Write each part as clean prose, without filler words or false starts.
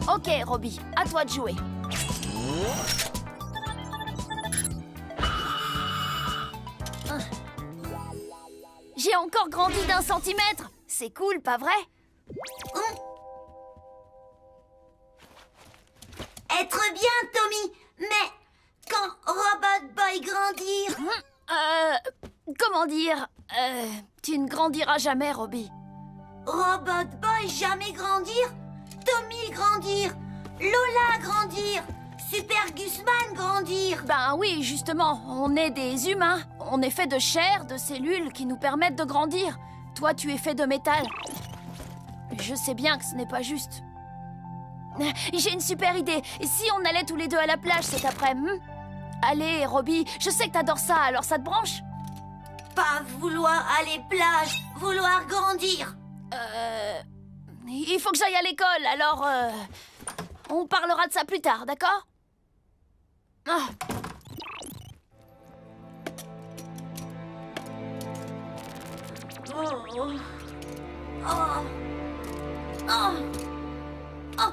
Ok, Robbie, à toi de jouer. J'ai encore grandi d'1 centimètre. C'est cool, pas vrai? Être bien, Tommy, mais quand Robot Boy grandir... Comment dire? Tu ne grandiras jamais, Robbie. Robot Boy jamais grandir? Tommy grandir? Lola grandir? Super Gusman grandir? Ben oui, justement, on est des humains. On est fait de chair, de cellules qui nous permettent de grandir. Toi, tu es fait de métal. Je sais bien que ce n'est pas juste. J'ai une super idée. Et si on allait tous les deux à la plage cet après-midi? Allez, Robbie, je sais que t'adores ça, alors ça te branche? Pas vouloir aller plage, vouloir grandir. Il faut que j'aille à l'école, alors... on parlera de ça plus tard, d'accord? Ah. Oh. Oh. Oh. Oh.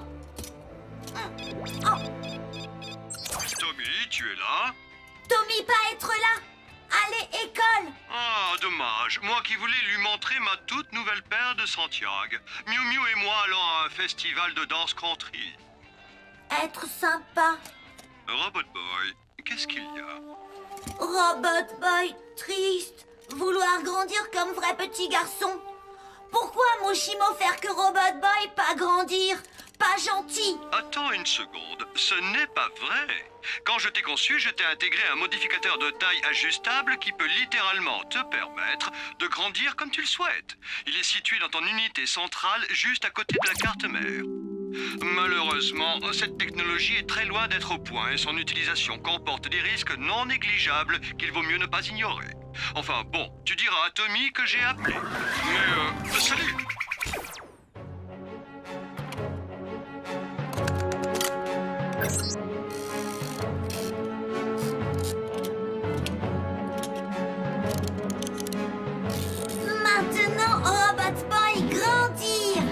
Oh. Tommy, tu es là? Tommy pas être là. Allez, école. Ah, dommage. Moi qui voulais lui montrer ma toute nouvelle paire de Santiago. Miu Miu et moi allons à un festival de danse country. Être sympa. Robot Boy, qu'est-ce qu'il y a? Robot Boy, triste. Vouloir grandir comme vrai petit garçon. Pourquoi Moshimo faire que Robot Boy pas grandir? Pas gentil. Attends une seconde, ce n'est pas vrai. Quand je t'ai conçu, je t'ai intégré un modificateur de taille ajustable qui peut littéralement te permettre de grandir comme tu le souhaites. Il est situé dans ton unité centrale, juste à côté de la carte mère. Malheureusement, cette technologie est très loin d'être au point et son utilisation comporte des risques non négligeables qu'il vaut mieux ne pas ignorer. Enfin bon, tu diras à Tommy que j'ai appelé. Mais salut! Maintenant, Robot Boy grandir.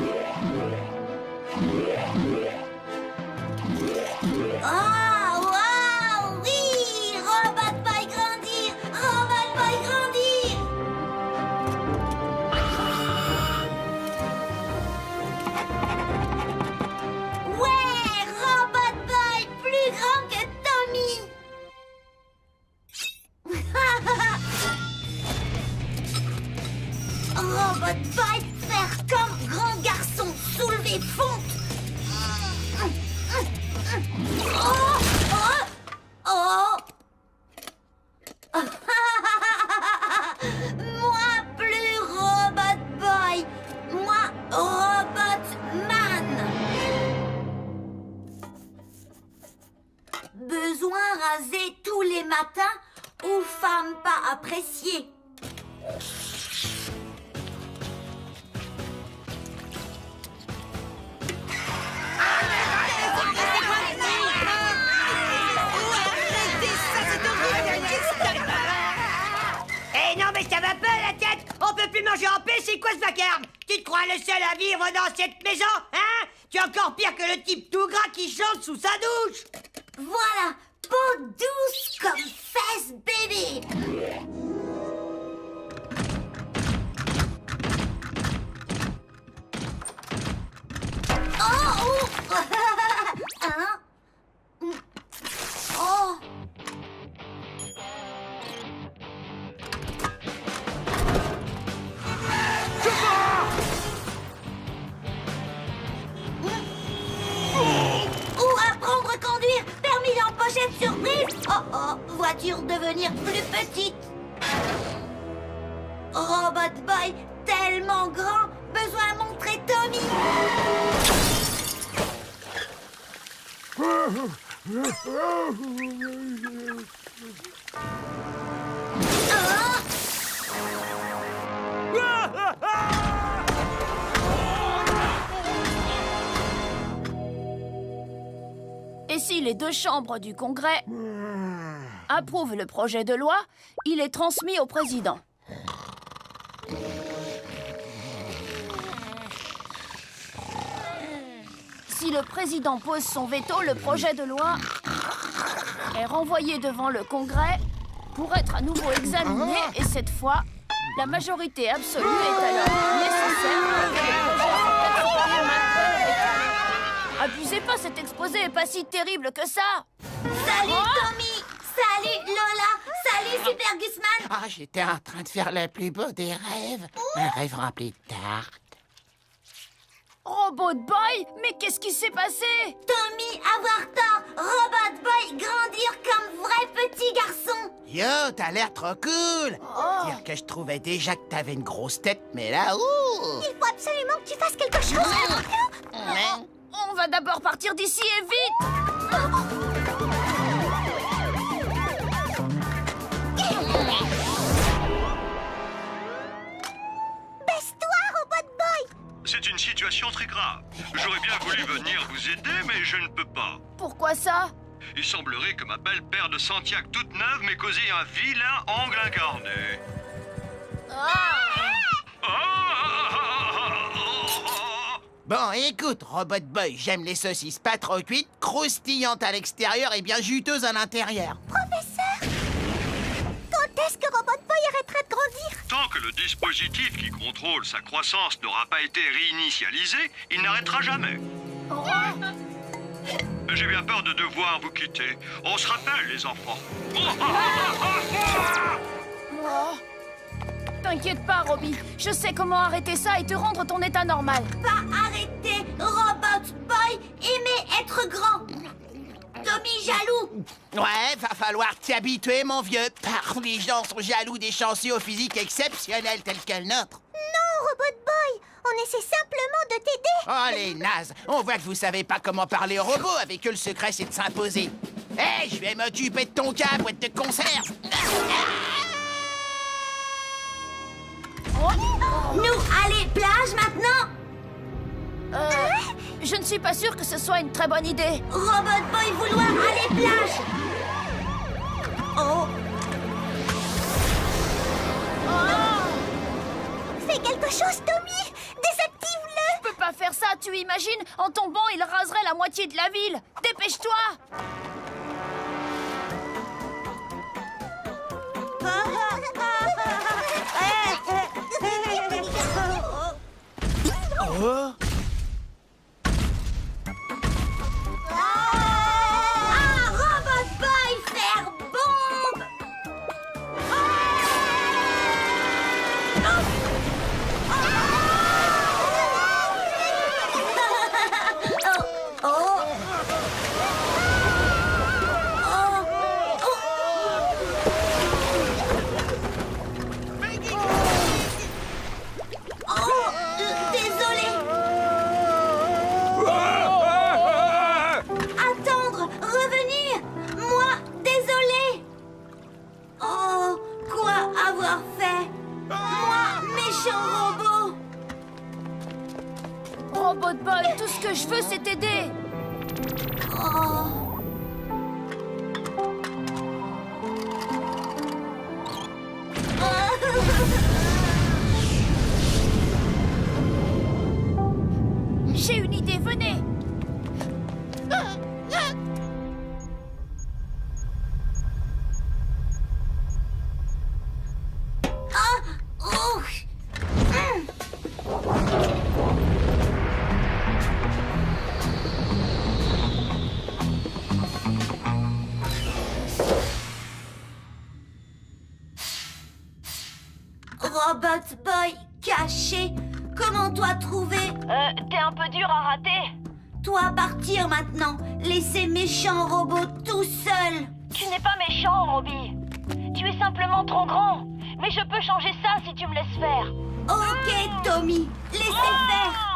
Oh, wow, oui, Robot Boy grandir. Robot Boy grandir. Ouais, Robot Boy plus grand que Tommy. Robot Boy, faire comme grand garçon, soulever fonte. Oh, oh, oh. Moi plus Robot Boy, moi Robot Man. Besoin raser tous les matins ou femme pas appréciée. Eh non mais ça va pas la tête? On peut plus manger en paix, c'est quoi ce vacarme? Tu te crois le seul à vivre dans cette maison, hein? Tu es encore pire que le type tout gras qui chante sous sa douche. Voilà, peau douce comme fesse bébé. Oh, oh. Hein? Oh. Ou apprendre à conduire, permis en pochette surprise. Oh oh, voiture devenir plus petite. Robot Boy, tellement grand, besoin de montrer Tommy. Et si les 2 chambres du Congrès approuve le projet de loi, il est transmis au président. Si le président pose son veto, le projet de loi est renvoyé devant le Congrès pour être à nouveau examiné et cette fois, la majorité absolue est alors nécessaire pour que le projet soit accepté. Abusez pas, cet exposé est pas si terrible que ça. Salut Tommy! Salut Lola! Salut Super Gusman! Ah, j'étais en train de faire le plus beau des rêves. Un rêve rempli de tartes. Robot Boy, mais qu'est-ce qui s'est passé? Tommy, avoir tort! Robot Boy grandir comme vrai petit garçon! Yo, t'as l'air trop cool. Dire que je trouvais déjà que t'avais une grosse tête, mais là, ouh! Il faut absolument que tu fasses quelque chose! On va d'abord partir d'ici et vite! Baisse-toi, Robot Boy! C'est une situation très grave. J'aurais bien voulu venir vous aider, mais je ne peux pas. Pourquoi ça? Il semblerait que ma belle paire de Santiago toute neuve m'ait causé un vilain angle incarné. Bon, écoute, Robot Boy, j'aime les saucisses pas trop cuites, croustillantes à l'extérieur et bien juteuses à l'intérieur. Professeur! Quand est-ce que Robot Boy arrêtera de grandir? Tant que le dispositif qui contrôle sa croissance n'aura pas été réinitialisé, il n'arrêtera jamais. J'ai bien peur de devoir vous quitter. On se rappelle, les enfants. Oh. T'inquiète pas, Robbie. Je sais comment arrêter ça et te rendre ton état normal. Pas arrêter! Robot Boy aimait être grand! Tommy jaloux! Ouais, va falloir t'y habituer, mon vieux. Les gens sont jaloux des chanceux au physique exceptionnel tel que le nôtre. Non, Robot Boy! On essaie simplement de t'aider! Oh, les nazes! On voit que vous savez pas comment parler aux robots. Avec eux, le secret, c'est de s'imposer. Hé, je vais m'occuper de ton cas, boîte de conserve! Nous, allez, plage maintenant! Je ne suis pas sûre que ce soit une très bonne idée. Robot Boy vouloir aller plage! Oh! Fais quelque chose, Tommy! Désactive-le! Je peux pas faire ça, tu imagines? En tombant, il raserait la moitié de la ville. Dépêche-toi! Oh! Ah! Robot Boy faire bombe! Désolé! Attendre! Revenir! Moi, désolé! Oh, quoi avoir fait? Moi, méchant robot! Robot Boy, tout ce que je veux, c'est t'aider. Oh. J'ai une idée, venez. Ah! Oh! Robot Boy caché. Comment toi trouver? T'es un peu dur à rater. Toi partir maintenant. Laisser méchant robot tout seul. Tu n'es pas méchant, Robbie. Tu es simplement trop grand. Mais je peux changer ça si tu me laisses faire. Ok, Tommy. Laissez faire.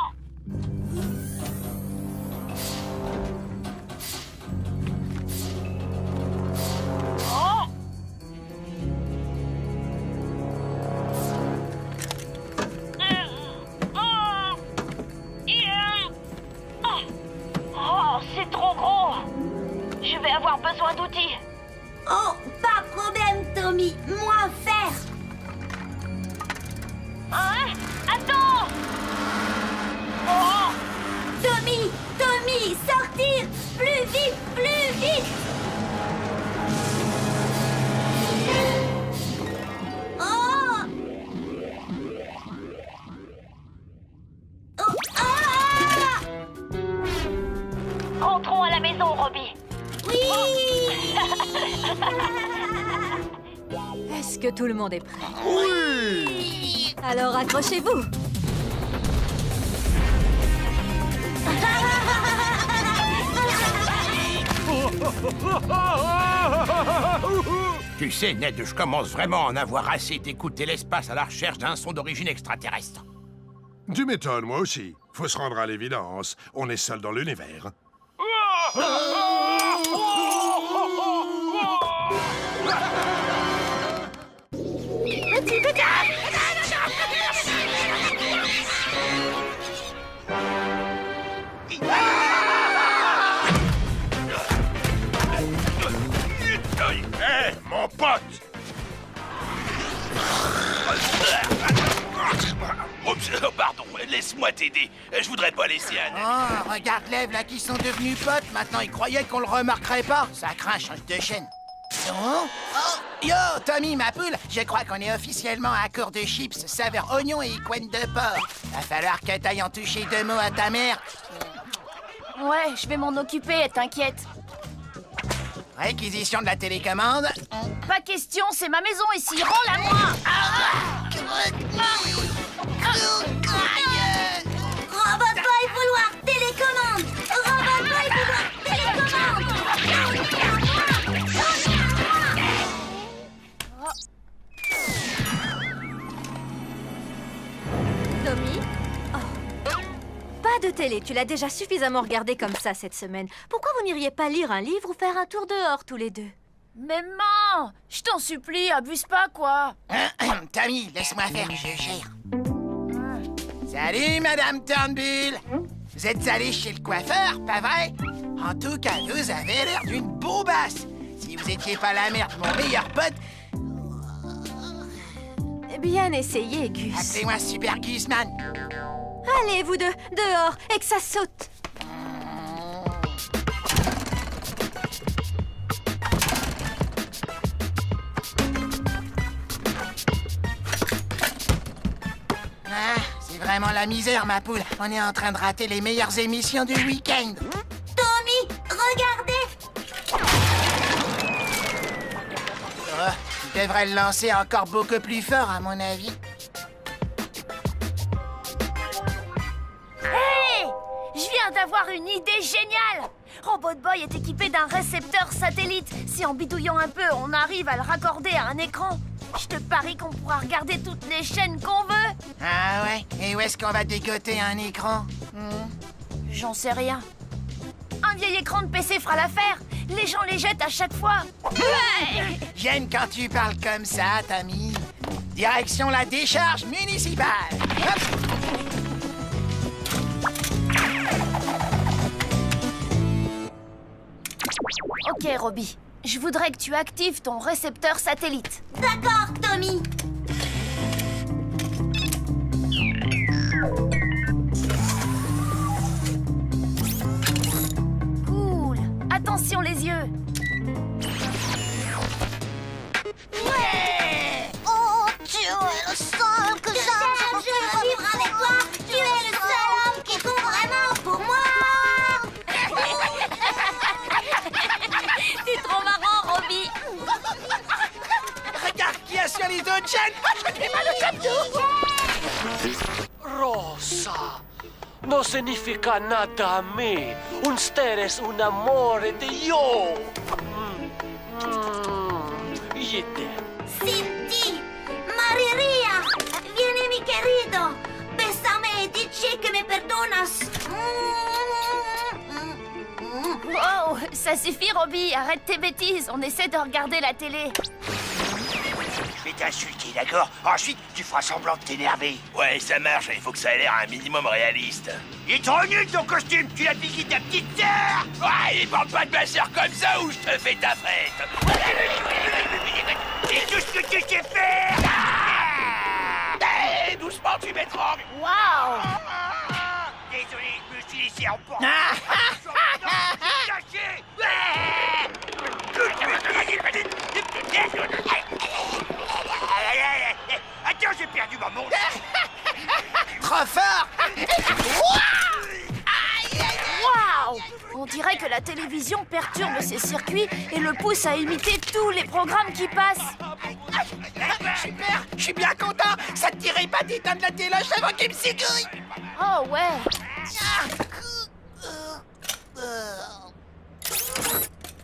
Oh, c'est trop gros. Je vais avoir besoin d'outils. Oh, pas Est-ce que tout le monde est prêt? Oui! Alors accrochez-vous! Tu sais, Ned, je commence vraiment à en avoir assez d'écouter l'espace à la recherche d'un son d'origine extraterrestre. Tu m'étonnes, moi aussi. Faut se rendre à l'évidence. On est seul dans l'univers. Hé, mon pote! Oups, pardon, laisse-moi t'aider. Je voudrais pas laisser Anne. Oh, regarde Lève là qui sont devenus potes. Maintenant, ils croyaient qu'on le remarquerait pas. Ça craint, change de chaîne. Oh, yo, Tommy, ma poule, je crois qu'on est officiellement à court de chips, saveur oignon et couenne de porc. Va falloir que t'ailles en toucher 2 mots à ta mère. Ouais, je vais m'en occuper, t'inquiète. Réquisition de la télécommande. Pas question, c'est ma maison ici, rends-la moi. Robot Boy vouloir télécommande. Robot Boy vouloir télécommande. Tommy? Oh. Pas de télé, tu l'as déjà suffisamment regardé comme ça cette semaine. Pourquoi vous n'iriez pas lire un livre ou faire un tour dehors tous les deux? Mais maman, je t'en supplie, abuse pas, quoi. Tommy, laisse-moi faire, je gère. Salut, Madame Turnbull. Vous êtes allée chez le coiffeur, pas vrai? En tout cas, vous avez l'air d'une bourbasse. Si vous étiez pas la mère de mon meilleur pote... Bien essayé, Gus. Appelez-moi Super Guzman. Allez, vous deux, dehors, et que ça saute. Ah, c'est vraiment la misère, ma poule. On est en train de rater les meilleures émissions du week-end. Tommy, regardez. Oh, tu devrais le lancer encore beaucoup plus fort, à mon avis. Hé! Je viens d'avoir une idée géniale! Robot Boy est équipé d'un récepteur satellite. Si en bidouillant un peu, on arrive à le raccorder à un écran, je te parie qu'on pourra regarder toutes les chaînes qu'on veut. Ah ouais? Et où est-ce qu'on va dégoter un écran? J'en sais rien. Un vieil écran de PC fera l'affaire. Les gens les jettent à chaque fois. Ouais! J'aime quand tu parles comme ça, Tommy. Direction la décharge municipale. Hop! Ok, Robbie. Je voudrais que tu actives ton récepteur satellite. D'accord, Tommy. Cool. Attention les yeux. Oh, tu es le seul que j'aime. Je veux vivre avec toi. Tu es le seul homme qui compte vraiment pour moi. T'es trop marrant, Robbie. Regarde qui a sur les autres chaînes. Je n'ai pas le tableau. Rosa, no significa nada a mí. Ustedes un amore de yo. Yete. Senti, Mariria, vieni mi querido. Bésame y dice que me perdonas. Wow, ça suffit, Robbie. Arrête tes bêtises. On essaie de regarder la télé. Je vais t'insulter, d'accord? Ensuite, tu feras semblant de t'énerver. Ouais, ça marche, il faut que ça ait l'air un minimum réaliste. Il est trop nul ton costume, tu l'as piqué ta petite sœur! Ouais, il parle pas de ma sœur comme ça ou je te fais ta fête! C'est tout ce que tu sais faire! Hey, doucement, tu m'étrangles! Waouh! Désolé, je me suis laissé emporter! Attends, j'ai perdu ma montre! Trop fort. Waouh! On dirait que la télévision perturbe ses circuits et le pousse à imiter tous les programmes qui passent. super! Je suis bien content! Ça te dirait pas d'éteindre la téloche avant qu'il me zigouille? Oh ouais.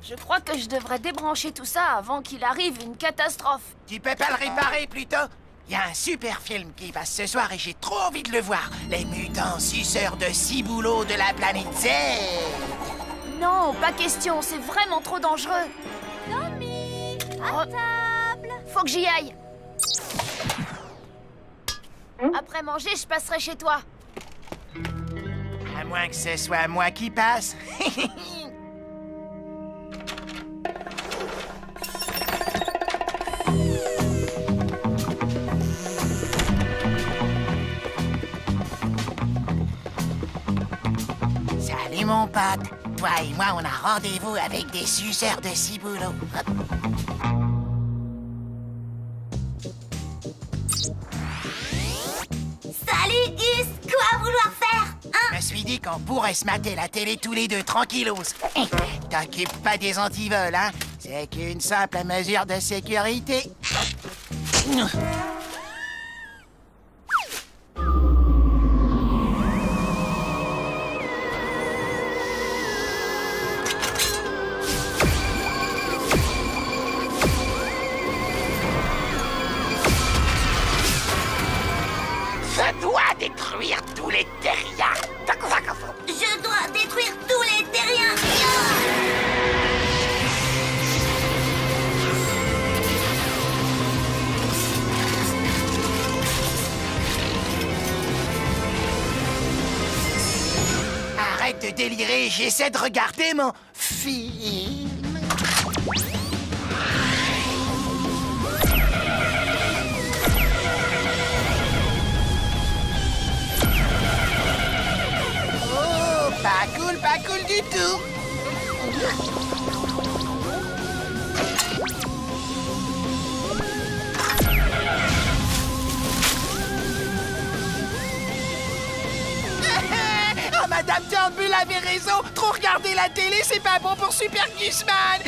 Je crois que je devrais débrancher tout ça avant qu'il arrive une catastrophe. Tu peux pas le réparer plutôt? Il y a un super film qui passe ce soir et j'ai trop envie de le voir. Les mutants suceurs de ciboulot de la planète Z. Non, pas question, c'est vraiment trop dangereux. Tommy, à table. Faut que j'y aille. Après manger, je passerai chez toi. À moins que ce soit moi qui passe. Salut mon pote. Toi et moi, on a rendez-vous avec des suceurs de ciboulot. Salut Gus, quoi vouloir faire, hein? Je me suis dit qu'on pourrait se mater la télé tous les deux tranquillos. T'occupes pas des antivols, hein? C'est qu'une simple mesure de sécurité. Je dois détruire tous les terriens. Je dois détruire tous les terriens. Arrête de délirer, j'essaie de regarder mon film. Oh, pas cool du tout. Oh, Madame Turnbull avait raison. Trop regarder la télé, c'est pas bon pour Super Gusman.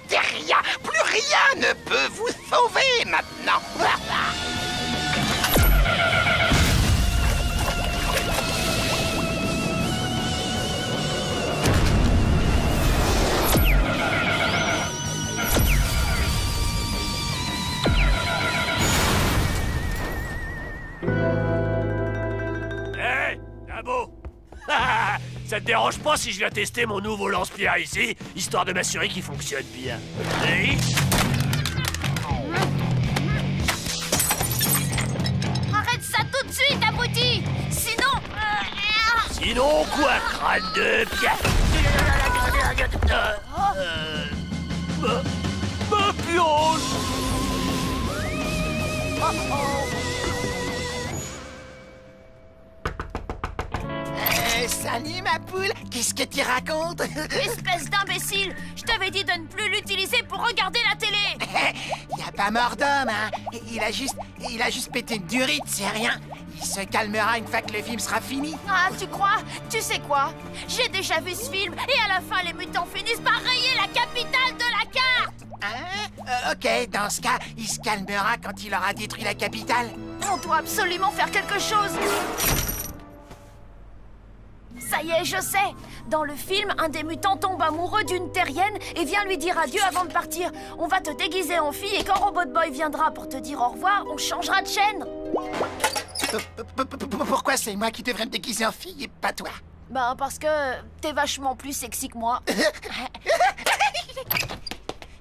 Terrien, plus rien ne peut vous sauver maintenant. Hé, Nabo. Ça te dérange pas si je viens tester mon nouveau lance-pierre ici, histoire de m'assurer qu'il fonctionne bien? Oui. Arrête ça tout de suite, abruti. Sinon... Sinon quoi, crâne de pierre? Ma pionge! Salut ma poule, qu'est-ce que tu racontes? Espèce d'imbécile. Je t'avais dit de ne plus l'utiliser pour regarder la télé. Y a pas mort d'homme, hein? Il a juste pété une durite, c'est rien. Il se calmera une fois que le film sera fini. Ah, tu crois? Tu sais quoi? J'ai déjà vu ce film et à la fin, les mutants finissent par rayer la capitale de la carte. Hein? Ok, dans ce cas, il se calmera quand il aura détruit la capitale. On doit absolument faire quelque chose. Ça y est, je sais. Dans le film, un des mutants tombe amoureux d'une terrienne et vient lui dire adieu avant de partir. On va te déguiser en fille et quand Robot Boy viendra pour te dire au revoir, on changera de chaîne. Pourquoi c'est moi qui devrais me déguiser en fille et pas toi? Ben, parce que t'es vachement plus sexy que moi.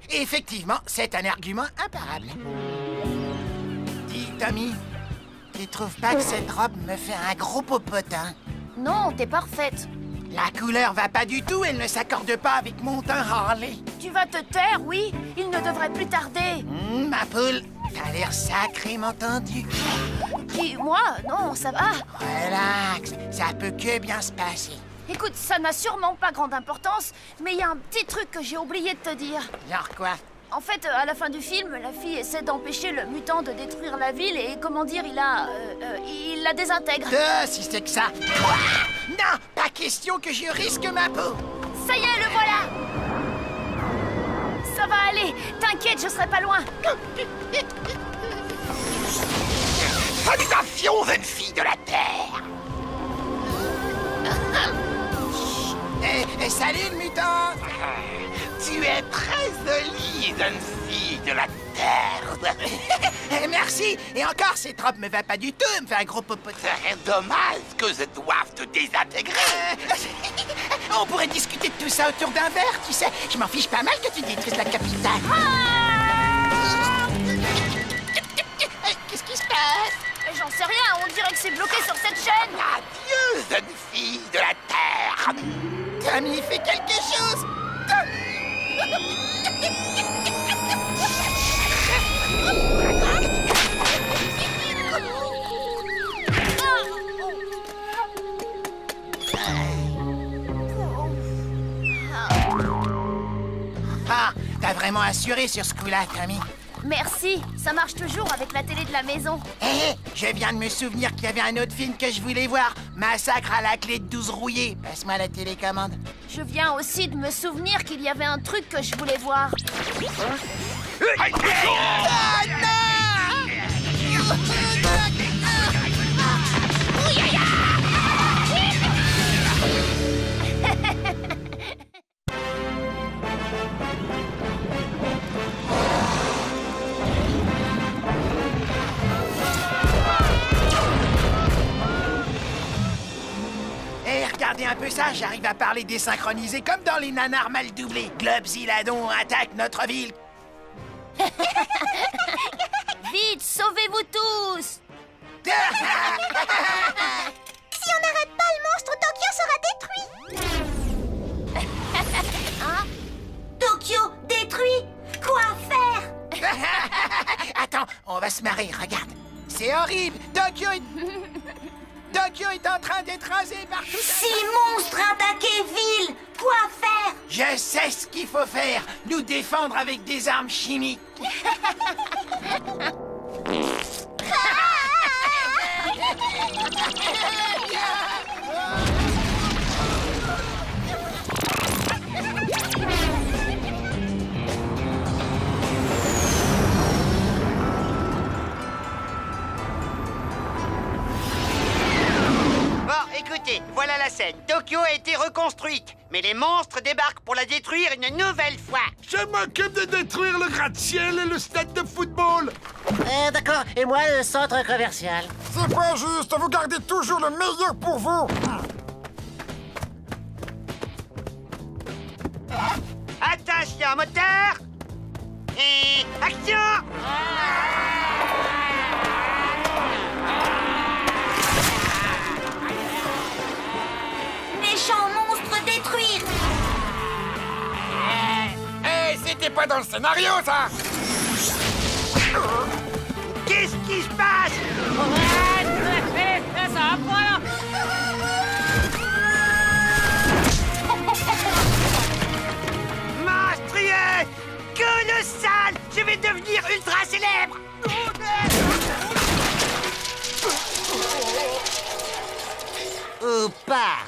Effectivement, c'est un argument imparable. Dis, Tommy, tu trouves pas que cette robe me fait un gros popotin? Non, t'es parfaite. La couleur va pas du tout, elle ne s'accorde pas avec mon teint Harley. Tu vas te taire, oui? Il ne devrait plus tarder. Ma poule, t'as l'air sacrément tendu. Qui, moi? Non, ça va. Relax, ça peut que bien se passer. Écoute, ça n'a sûrement pas grande importance, mais il y a un petit truc que j'ai oublié de te dire. Genre quoi? En fait, à la fin du film, la fille essaie d'empêcher le mutant de détruire la ville et, comment dire, il la désintègre. Si c'est que ça. Non, pas question que je risque ma peau. Ça y est, le voilà! T'inquiète, je serai pas loin. Salutations, jeune fille de la Terre. Salut, le mutant. Tu es très jolie, jeune fille de la Terre. Merci. Et encore, cette robe me va pas du tout. Elle me fait un gros popotin. C'est dommage que je doive te désintégrer. On pourrait discuter de tout ça autour d'un verre, tu sais. Je m'en fiche pas mal que tu détruises la capitale. Qu'est-ce qui se passe? J'en sais rien, on dirait que c'est bloqué sur cette chaîne. Adieu, jeune fille de la Terre. Tommy, fais quelque chose. Ah, t'as vraiment assuré sur ce coup-là, Tommy. Merci, ça marche toujours avec la télé de la maison. Hé, je viens de me souvenir qu'il y avait un autre film que je voulais voir. Massacre à la clé de 12 rouillés. Passe-moi la télécommande. Je viens aussi de me souvenir qu'il y avait un truc que je voulais voir. Ah, non! Regardez un peu ça, j'arrive à parler désynchronisé comme dans les nanars mal doublés. Globziladon attaque notre ville. Vite, sauvez-vous tous! Si on n'arrête pas, le monstre Tokyo sera détruit. Hein? Tokyo détruit? Quoi faire? Attends, on va se marrer, regarde. C'est horrible, Tokyo est en train d'être rasé par tout ça. 6 monstres attaqués ville. Quoi faire? Je sais ce qu'il faut faire. Nous défendre avec des armes chimiques. Bon, écoutez, voilà la scène. Tokyo a été reconstruite, mais les monstres débarquent pour la détruire une nouvelle fois. Je m'occupe de détruire le gratte-ciel et le stade de football. D'accord, et moi le centre commercial. C'est pas juste, vous gardez toujours le meilleur pour vous. Attention, moteur. Et action. Méchant monstre détruire. C'était pas dans le scénario, ça. Qu'est-ce qui se passe? Monstrueux! Colossal! Je vais devenir ultra célèbre! Ou pas.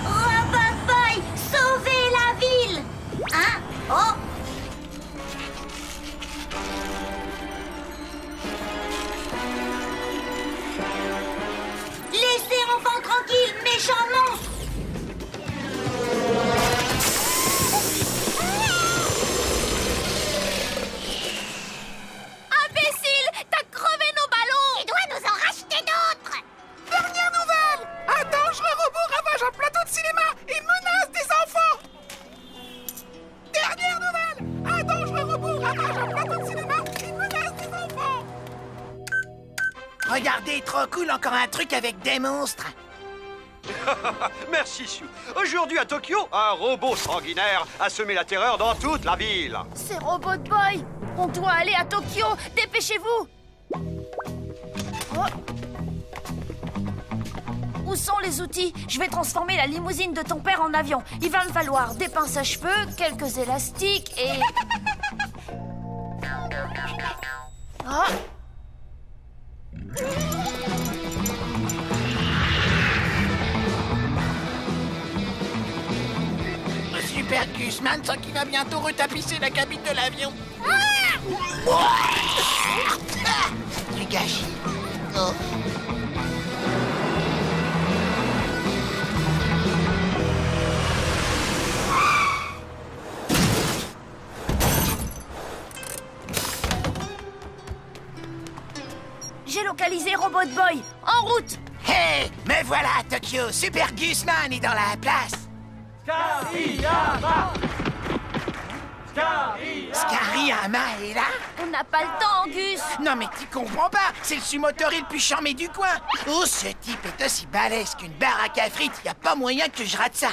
Robot Boy, sauvez la ville. Hein? Oh! Laissez enfant tranquille, méchant monstre. Imbécile, t'as crevé nos ballons! Il doit nous en racheter d'autres. Dernière nouvelle! Un dangereux robot ravage un plateau de cinéma et menace des enfants! Dernière nouvelle! Un dangereux robot ravage un plateau de cinéma et menace des enfants! Regardez, trop cool, encore un truc avec des monstres! Merci, Sue. Aujourd'hui à Tokyo, un robot sanguinaire a semé la terreur dans toute la ville. C'est Robot Boy! On doit aller à Tokyo! Dépêchez-vous! Oh. Où sont les outils? Je vais transformer la limousine de ton père en avion. Il va me falloir des pinces à cheveux, quelques élastiques et... Oh. Super Gusman sans qu'il va bientôt retapisser la cabine de l'avion. Du gâchis. Oh. J'ai localisé Robot Boy. En route. Hey, me voilà à Tokyo. Super Gusman est dans la place. Scariyama est là? On n'a pas le temps, Gus. Non mais tu comprends pas, c'est le sumotori le plus charmé du coin. Oh, ce type est aussi balèze qu'une baraque à frites, y a pas moyen que je rate ça.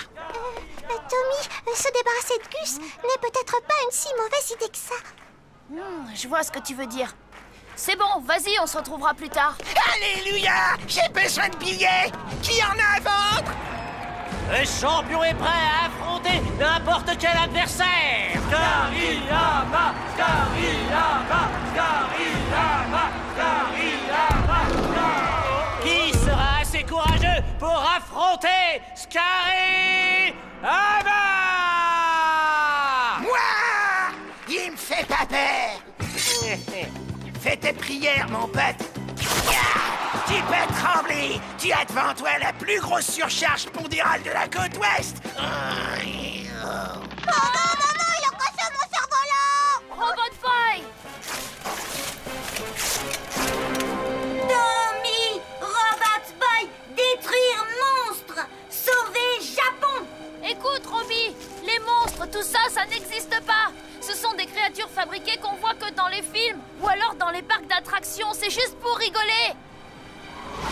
Tommy, se débarrasser de Gus n'est peut-être pas une si mauvaise idée que ça. Je vois ce que tu veux dire. C'est bon, vas-y, on se retrouvera plus tard. Alléluia! J'ai besoin de billets! Qui en a un ventre? Le champion est prêt à affronter n'importe quel adversaire. Scariyama, Scariyama, Scariyama, Scariyama, Scariyama. Qui sera assez courageux pour affronter Scariyama? Moi! Il me fait pas peur! Fais tes prières, mon pote! Tu peux trembler! Tu as devant toi la plus grosse surcharge pondérale de la côte ouest! Oh non, il a cassé mon cerf-volant! Robot Boy! Tommy! Robot Boy! Détruire monstre! Sauver Japon! Écoute, Robbie, les monstres, tout ça, ça n'existe pas. Ce sont des créatures fabriquées qu'on voit que dans les films ou alors dans les parcs d'attractions. C'est juste pour rigoler.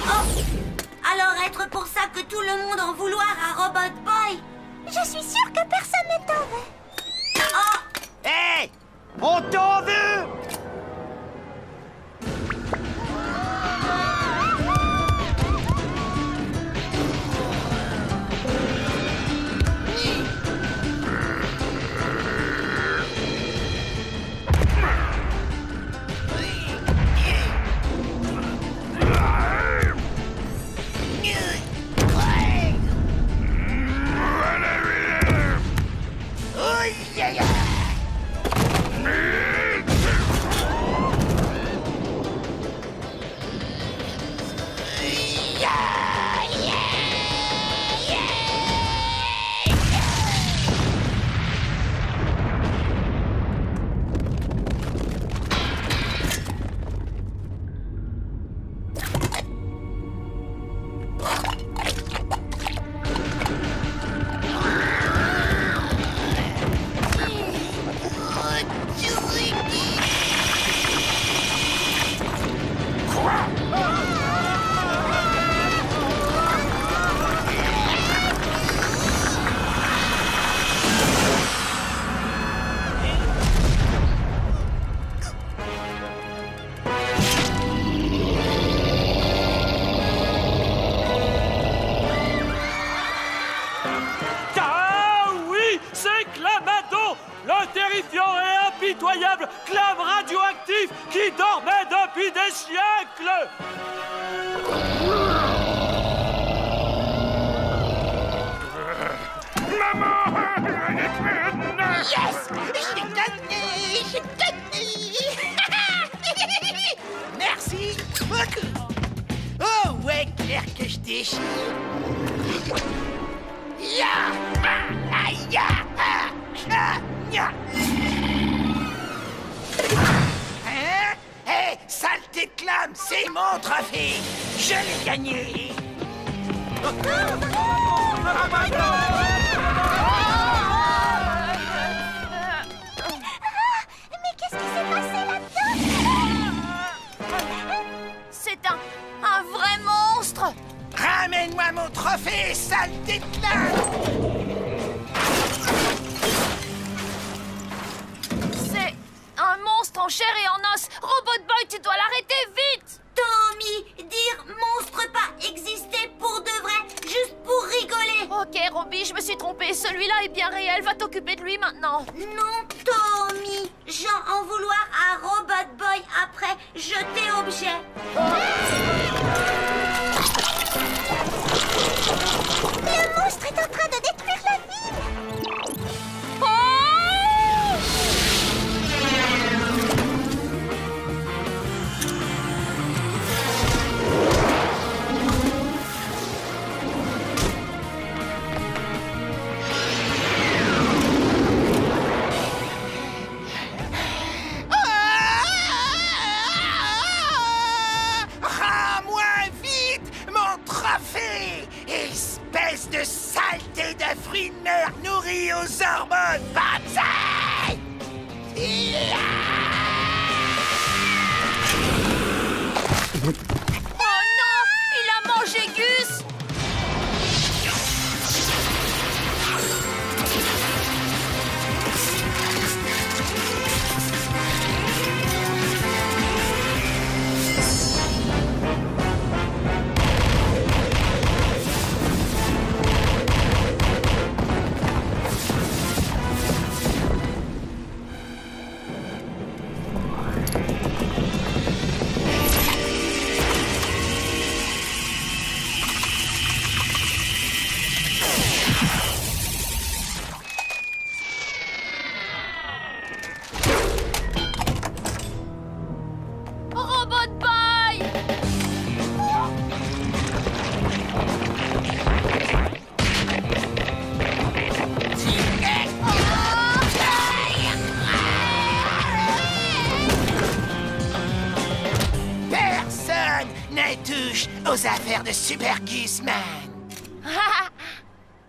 Oh! Alors être pour ça que tout le monde en vouloir à Robot Boy? Je suis sûre que personne ne t'en veut. Oh! Hé! On t'en veut! Clam radioactif qui dormait depuis des siècles. Yes! J'ai gagné! J'ai gagné! Merci beaucoup! Oh ouais, clair que je déchire! Ya! Ya! Ya! Hein? Hé, saleté de Clam, c'est mon trophée! Je l'ai gagné! Mais qu'est-ce qui s'est passé là-dedans? C'est un vrai monstre! Ramène-moi mon trophée, saleté de Clam! C'est un monstre en chair et en os! Robot Boy, tu dois l'arrêter vite! Tommy, dire monstre pas exister pour de vrai, juste pour rigoler. Ok, Robbie, je me suis trompée. Celui-là est bien réel. Va t'occuper de lui maintenant. Non, Tommy. J'en en vouloir à Robot Boy après jeter objet. Le monstre est en train de détruire la ville. espèce de saleté de fruits de mer nourris aux hormones! Banzai! Oh non! Il a mangé Gus! Robot Boy! Personne ne touche aux affaires de Super Gusman.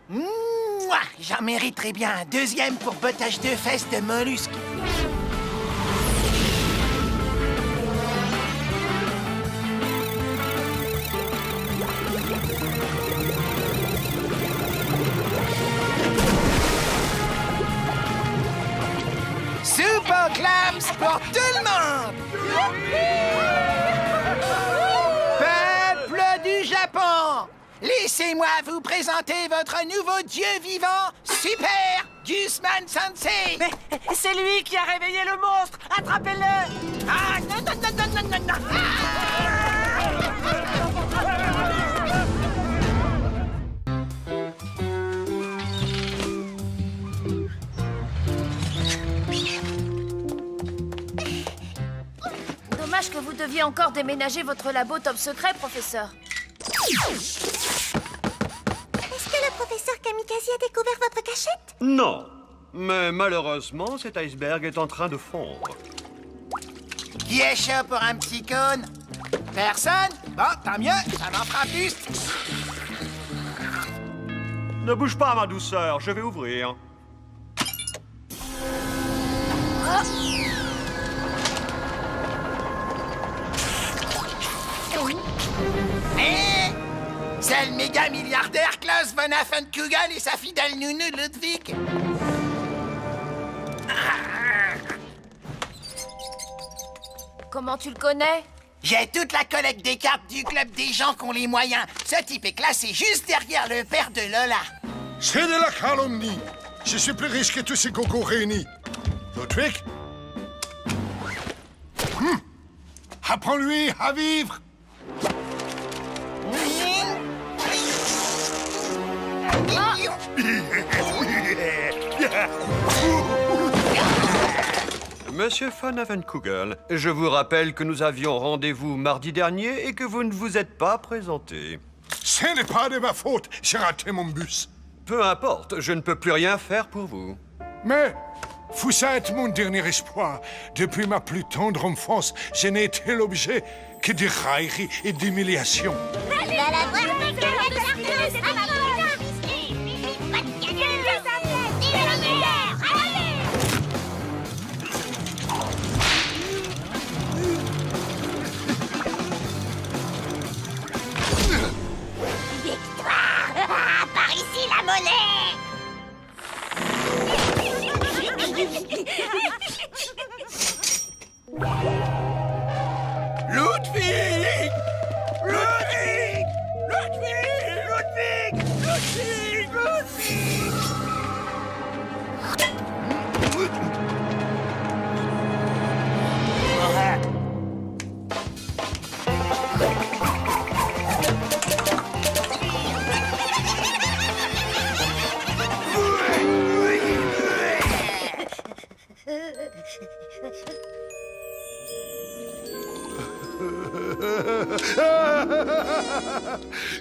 Mouah, j'en mériterais bien un deuxième pour bottage de fesses de mollusques. Super Clams pour tout le monde! Peuple du Japon! Laissez-moi vous présenter votre nouveau dieu vivant, Super Gusman Sensei! Mais c'est lui qui a réveillé le monstre. Attrapez-le. Ah, non, non, non, non, non, non, non! Dommage que vous deviez encore déménager votre labo top secret, professeur. Est-ce que le professeur Kamikaze a découvert votre cachette? Non. Mais malheureusement, cet iceberg est en train de fondre. Qui est chaud pour un petit cône? Personne? Bon, tant mieux, ça m'en fera plus. Ne bouge pas, ma douceur, je vais ouvrir. Eh? C'est le méga milliardaire Klaus von Affenkugel et sa fidèle nounou Ludwig. Comment tu le connais? J'ai toute la collecte des cartes du club des gens qui ont les moyens. Ce type est classé juste derrière le père de Lola. C'est de la calomnie. Je suis plus riche que tous ces cocos réunis. Ludwig? Apprends-lui à vivre. Monsieur von Affenkugel, je vous rappelle que nous avions rendez-vous mardi dernier et que vous ne vous êtes pas présenté. Ce n'est pas de ma faute, j'ai raté mon bus. Peu importe, je ne peux plus rien faire pour vous. Mais vous êtes mon dernier espoir. Depuis ma plus tendre enfance, je n'ai été l'objet que de railleries et d'humiliations. Par ici la monnaie! Ludwig! Ludwig! Ludwig! Ludwig! Ludwig! Ludwig!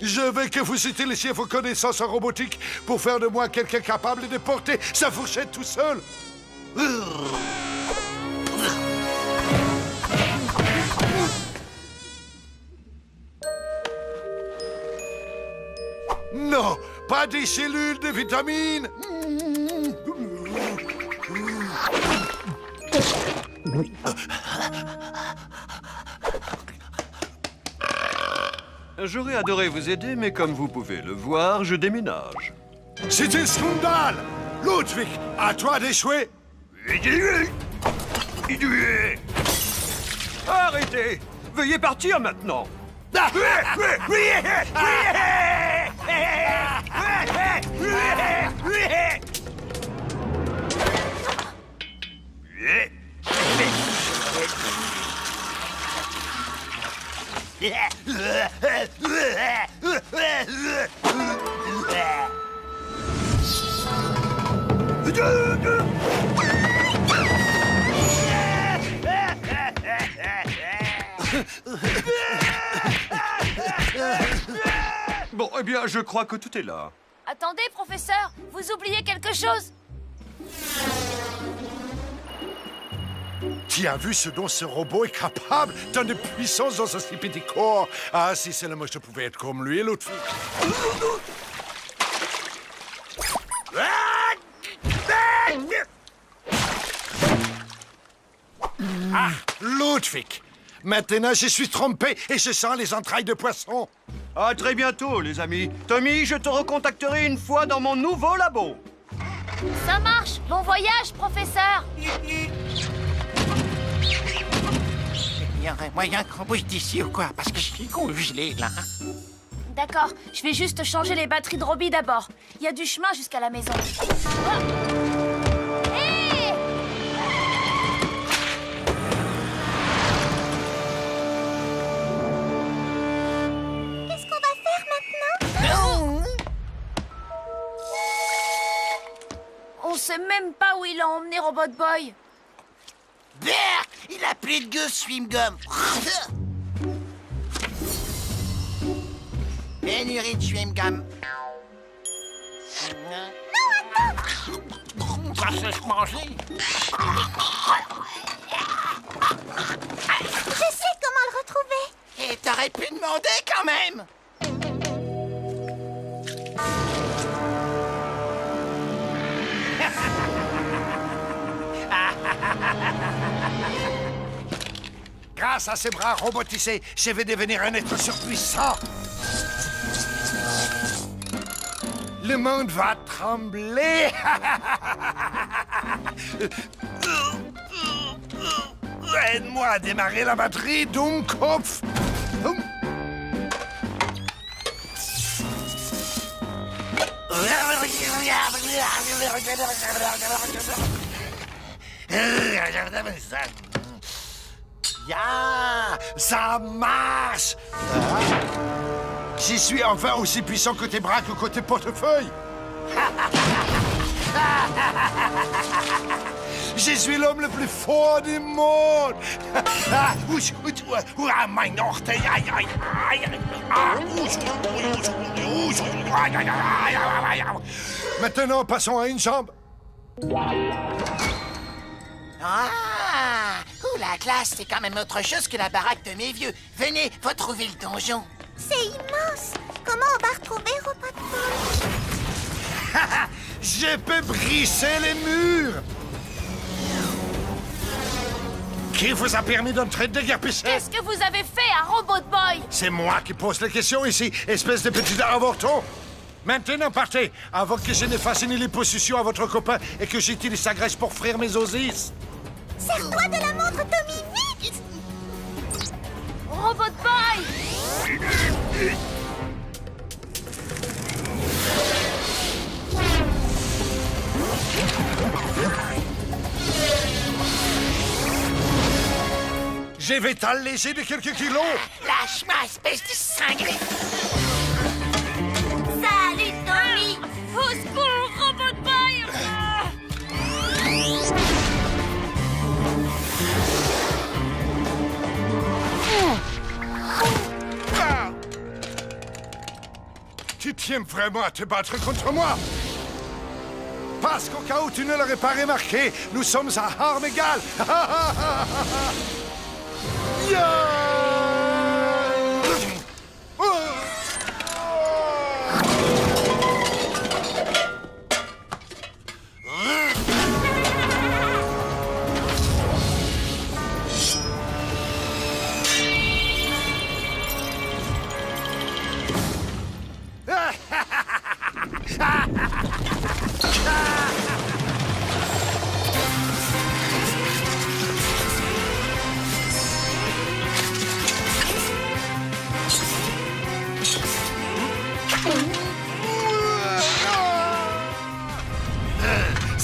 Je veux que vous utilisiez vos connaissances en robotique pour faire de moi quelqu'un capable de porter sa fourchette tout seul. Non, pas des cellules de vitamines. J'aurais adoré vous aider, mais comme vous pouvez le voir, je déménage. C'est un scandale. Ludwig, à toi d'échouer. Arrêtez! Veuillez partir maintenant! Bon, eh bien, je crois que tout est là. Attendez, professeur, vous oubliez quelque chose. Tu as vu ce dont ce robot est capable? Tant de puissance dans ce si petit corps. Ah, si seulement je pouvais être comme lui, Ludwig. Ah, Ludwig! Maintenant, je suis trompé et je sens les entrailles de poisson. À très bientôt, les amis. Tommy, je te recontacterai une fois dans mon nouveau labo. Ça marche. Bon voyage, professeur. Il y aurait moyen qu'on bouge d'ici ou quoi? Parce que je suis congelé, là. D'accord, je vais juste changer les batteries de Robbie d'abord. Il y a du chemin jusqu'à la maison. Oh. Hey! Qu'est-ce qu'on va faire maintenant? On sait même pas où il a emmené Robot Boy. Berk, il a plus de gueule, Swimgum. Pénurie de Swimgum. Non, attends! Ça se se manger. Je sais comment le retrouver. Et t'aurais pu demander quand même. Grâce à ces bras robotisés, je vais devenir un être surpuissant. Le monde va trembler. Aide-moi à démarrer la batterie, Dummkopf. Ya, ça marche. Je suis enfin aussi puissant côté bras que côté portefeuille. Je suis l'homme le plus fort du monde. Maintenant, passons à une jambe. Ah! Ouh, la classe, c'est quand même autre chose que la baraque de mes vieux. Venez, faut trouver le donjon. C'est immense. Comment on va retrouver Robot Boy? Je peux briser les murs. Qui vous a permis d'entrer déguerpissé? Qu'est-ce que vous avez fait à Robot Boy? C'est moi qui pose les questions ici, espèce de petit avorton. Maintenant, partez, avant que je ne fasse une liposuction à votre copain et que j'utilise sa graisse pour frire mes osis. Sers-toi de la montre, Tommy, vite! Robot Boy! Je vais t'alléger de quelques kilos. Lâche-moi, espèce de cinglé. Salut, Tommy! Au secours, Robot Boy! Tu tiens vraiment à te battre contre moi? Parce qu'au cas où tu ne l'aurais pas remarqué, nous sommes à armes égales. Yeah!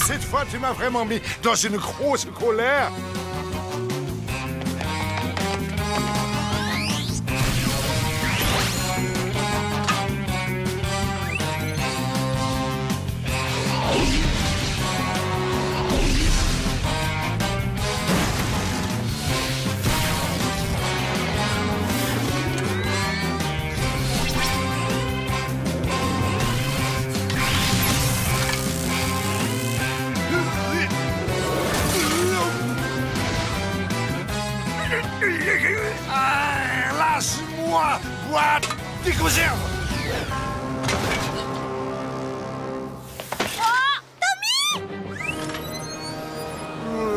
cette fois, tu m'as vraiment mis dans une grosse colère. Lâche-moi, boîte des conserves. Oh, Tommy!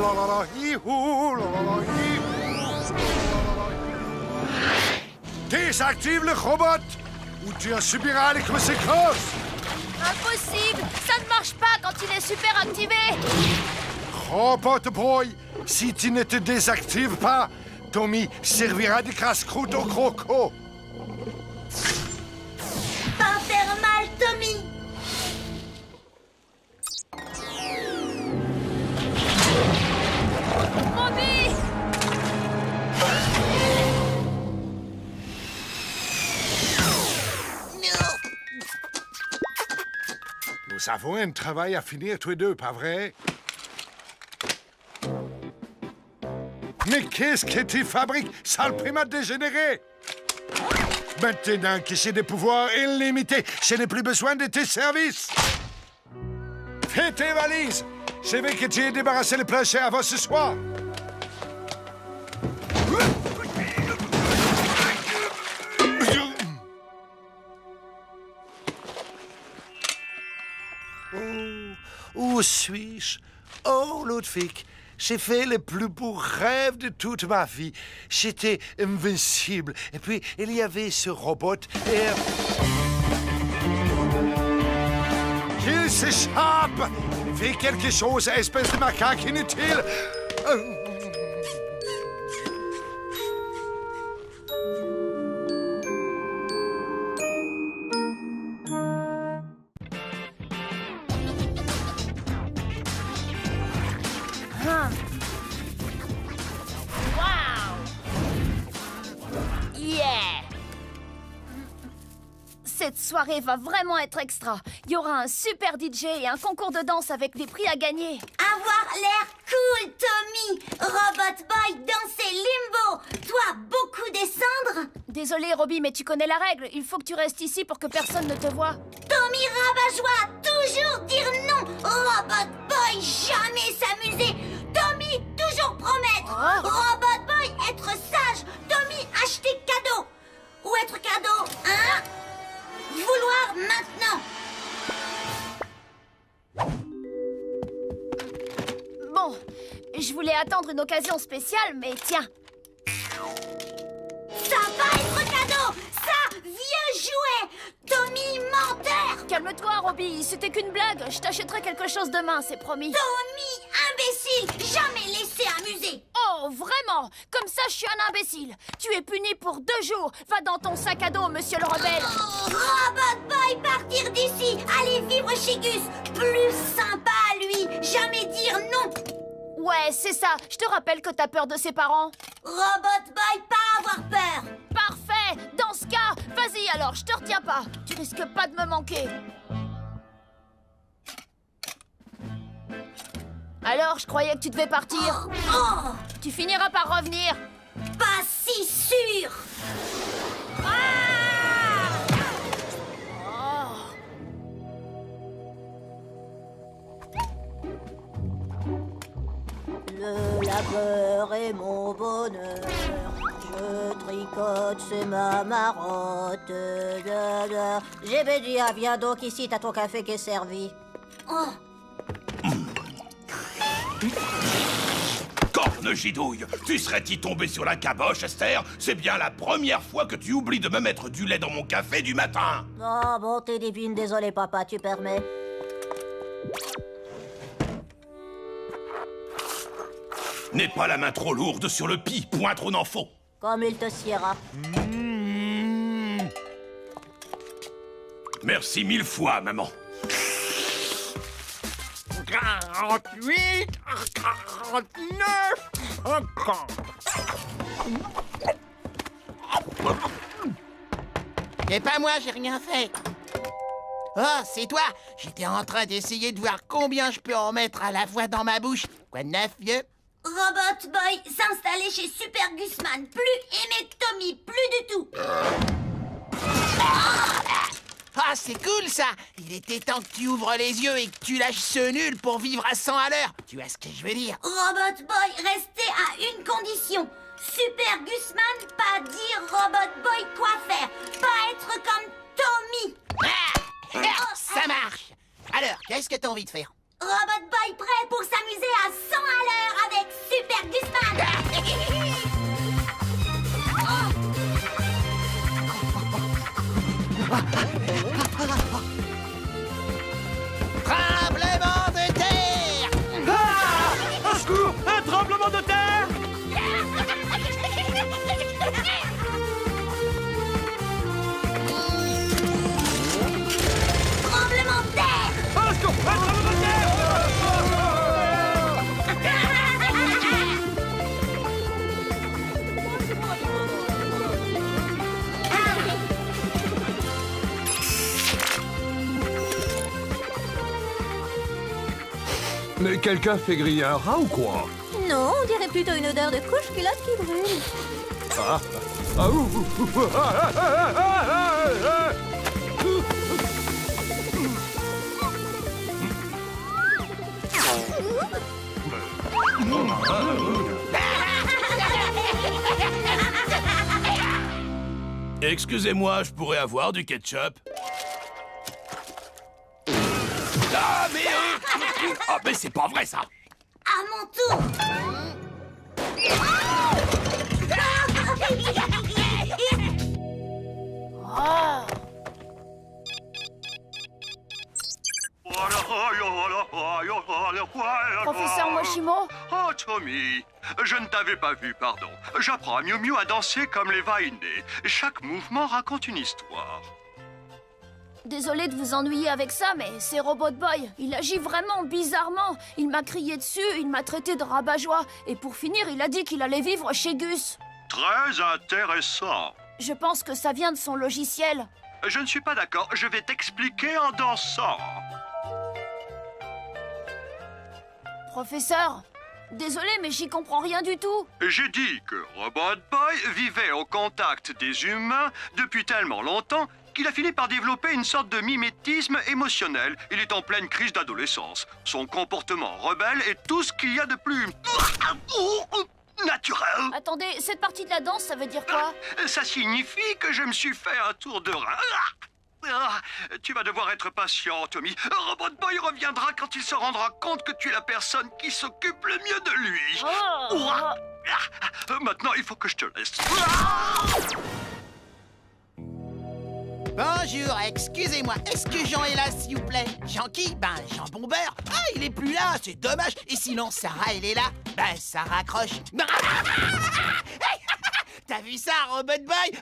La la la, hi-hou, la la la, hi-hou. Désactive le robot ou tu en subiras les conséquences. Impossible! Ça ne marche pas quand il est super activé! Robot Boy, si tu ne te désactives pas, Tommy servira de casse-croûte au croco. Pas faire mal, Tommy. Robbie! Nous avons un travail à finir tous les deux, pas vrai? Mais qu'est-ce que tu fabriques, sale primate dégénéré? Maintenant que j'ai des pouvoirs illimités, je n'ai plus besoin de tes services. Fais tes valises. Je veux que tu aies débarrassé le plancher avant ce soir. Où suis-je? Oh, Ludwig, j'ai fait le plus beau rêve de toute ma vie. J'étais invincible. Et puis, il y avait ce robot et... Il s'échappe! Fais quelque chose, espèce de macaque inutile! Cette soirée va vraiment être extra. Il y aura un super DJ et un concours de danse avec des prix à gagner. Avoir l'air cool, Tommy. Robot Boy danser limbo. Toi, beaucoup descendre. Désolé, Robbie, mais tu connais la règle. Il faut que tu restes ici pour que personne ne te voie. Tommy rabat-joie, toujours dire non. Robot Boy, jamais s'amuser. Tommy, toujours promettre. Oh. Robot Boy, être sage. Tommy, acheter cadeau. Ou être cadeau, hein? Vouloir maintenant. Bon, je voulais attendre une occasion spéciale, mais tiens. Ça va être cadeau. Ça, vieux jouet. Tommy, menteur. Calme-toi, Robbie. C'était qu'une blague. Je t'achèterai quelque chose demain, c'est promis. Tommy, imbécile. Jamais laissé amuser. Oh, vraiment? Comme ça, je suis un imbécile. Tu es puni pour 2 jours. Va dans ton sac à dos, monsieur le rebelle. Robot Boy, partir d'ici. Aller vivre chez Gus. Plus sympa à lui. Jamais dire non. Ouais, c'est ça. Je te rappelle que t'as peur de ses parents. Robot Boy, pas avoir peur. Parfait. Dans ce cas, vas-y alors, je te retiens pas. Tu risques pas de me manquer. Alors, je croyais que tu devais partir. Oh, Tu finiras par revenir. pas si sûr. Le labeur est mon bonheur. Je tricote, c'est ma marotte. J'ai dit, viens donc ici, t'as ton café qui est servi. Oh, Corne gidouille, tu serais-y tombé sur la caboche, Esther? C'est bien la première fois que tu oublies de me mettre du lait dans mon café du matin. Oh, bon, t'es divine, désolé papa, tu permets. N'aie pas la main trop lourde sur le pis, point trop n'en faut. Comme il te siera. Merci 1000 fois, maman. 48, 49, 50. C'est pas moi, j'ai rien fait. Oh, c'est toi. J'étais en train d'essayer de voir combien je peux en mettre à la fois dans ma bouche. Quoi de neuf, vieux? Robot Boy s'installer chez Super Gusman. Plus hémectomie, plus du tout. Ah, c'est cool, ça. Il était temps que tu ouvres les yeux et que tu lâches ce nul pour vivre à 100 à l'heure. Tu vois ce que je veux dire? Robot Boy, restez à une condition. Super Gusman, pas dire Robot Boy quoi faire. Pas être comme Tommy. Ça marche. Alors, qu'est-ce que t'as envie de faire? Robot Boy prêt pour s'amuser à 100 à l'heure avec Super Gusman. Tremblement de terre! Au secours! Un tremblement de terre! Tremblement de terre! Au secours! Un tremblement de terre! Mais quelqu'un fait griller un rat ou quoi? Non, on dirait plutôt une odeur de couche culotte qui brûle. Ah. Ah, ouh, ouh, ouh, ah, ah, ah, ah, ah, ah. Excusez-moi, je pourrais avoir du ketchup? Ah, mais... Ah, mais c'est pas vrai, ça! À mon tour. Professeur Moshimo? Oh, Tommy, je ne t'avais pas vu, pardon. J'apprends à Miu Miu à danser comme les Vainés. Chaque mouvement raconte une histoire. Désolé de vous ennuyer avec ça, mais c'est Robot Boy. Il agit vraiment bizarrement. Il m'a crié dessus, il m'a traité de rabat-joie. Et pour finir, il a dit qu'il allait vivre chez Gus. Très intéressant. Je pense que ça vient de son logiciel. Je ne suis pas d'accord. Je vais t'expliquer en dansant. Professeur, désolé, mais j'y comprends rien du tout. J'ai dit que Robot Boy vivait au contact des humains depuis tellement longtemps qu'il a fini par développer une sorte de mimétisme émotionnel. Il est en pleine crise d'adolescence. Son comportement rebelle est tout ce qu'il y a de plus... naturel. Attendez, cette partie de la danse, ça veut dire quoi? Ça signifie que je me suis fait un tour de rein. Tu vas devoir être patient, Tommy. Robot Boy reviendra quand il se rendra compte que tu es la personne qui s'occupe le mieux de lui. Maintenant, il faut que je te laisse. Bonjour, excusez-moi, est-ce que Jean est là, s'il vous plaît? Jean qui? Ben, Jean Bombeur. Ah, il est plus là, c'est dommage. Et sinon, Sarah, elle est là? Ben, ça raccroche. T'as vu ça, Robot Boy?